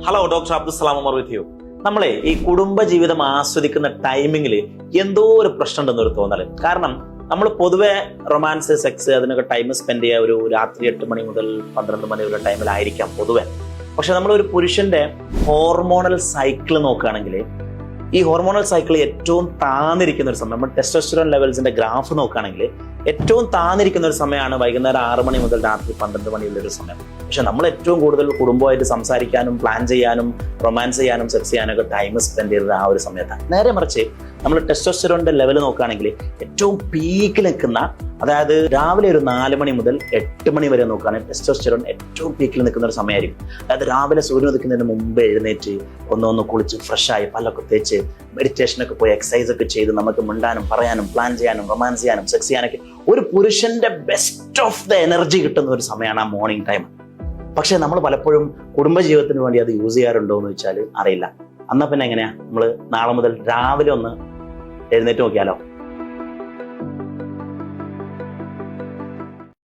Hello, doctor Abdussalam Umar with you. നമ്മളെ ഈ കുടുംബ ജീവിതം ആസ്വദിക്കുന്ന ടൈമിങ്ങിൽ എന്തോ ഒരു പ്രശ്നം ഉണ്ടെന്നൊരു തോന്നല്. കാരണം നമ്മൾ പൊതുവെ റൊമാൻസ്, സെക്സ് അതിനൊക്കെ ടൈം സ്പെൻഡ് ചെയ്യുക ഒരു രാത്രി 8 മണി മുതൽ 12 മണി വരെ ടൈമിലായിരിക്കാം പൊതുവെ. പക്ഷെ നമ്മളൊരു പുരുഷന്റെ ഹോർമോണൽ സൈക്കിൾ നോക്കുകയാണെങ്കിൽ ഈ ഹോർമോണൽ സൈക്കിൾ ഏറ്റവും താന്നിരിക്കുന്ന ഒരു സമയം, നമ്മൾ ടെസ്റ്റോസ്റ്ററോൺ ലെവൽസിന്റെ ഗ്രാഫ് നോക്കുകയാണെങ്കിൽ ഏറ്റവും താന്നിരിക്കുന്ന ഒരു സമയമാണ് വൈകുന്നേരം 6 മണി മുതൽ രാത്രി 12 മണിയുള്ള ഒരു സമയം. പക്ഷെ നമ്മൾ ഏറ്റവും കൂടുതൽ കുടുംബമായിട്ട് സംസാരിക്കാനും പ്ലാൻ ചെയ്യാനും റൊമാൻസ് ചെയ്യാനും സെക്സ് ചെയ്യാനൊക്കെ ടൈം സ്പെൻഡ് ചെയ്തത് ആ ഒരു സമയത്താണ്. നേരെ മറിച്ച് നമ്മൾ ടെസ്റ്റോസ്റ്ററോണിന്റെ ലെവൽ നോക്കുകയാണെങ്കിൽ ഏറ്റവും പീക്കിൽ നിൽക്കുന്ന, അതായത് രാവിലെ ഒരു 4 മണി മുതൽ 8 മണി വരെ നോക്കുകയാണെങ്കിൽ ടെസ്റ്റോസ്റ്ററോൺ ഏറ്റവും പീക്കിൽ നിൽക്കുന്ന ഒരു സമയമായിരിക്കും. അതായത് രാവിലെ സൂര്യൻ ഉദിക്കുന്നതിന് മുമ്പ് എഴുന്നേറ്റ് ഒന്ന് കുളിച്ച് ഫ്രഷായി പല്ലൊക്കെ തേച്ച് മെഡിറ്റേഷനൊക്കെ പോയി എക്സസൈസ് ഒക്കെ ചെയ്ത് നമുക്ക് മിണ്ടാനും പറയാനും പ്ലാൻ ചെയ്യാനും റൊമാൻസ് ചെയ്യാനും സെക്സ് ചെയ്യാനൊക്കെ ഒരു പുരുഷന്റെ ബെസ്റ്റ് ഓഫ് ദ എനർജി കിട്ടുന്ന ഒരു സമയമാണ് ആ മോർണിംഗ് ടൈം. പക്ഷെ നമ്മൾ പലപ്പോഴും കുടുംബജീവിതത്തിന് വേണ്ടി അത് യൂസ് ചെയ്യാറുണ്ടോ എന്ന് വെച്ചാൽ അറിയില്ല. എന്നാൽ പിന്നെ എങ്ങനെയാ നമ്മൾ നാളെ മുതൽ രാവിലെ ഒന്ന് എഴുന്നേറ്റ് നോക്കിയാലോ?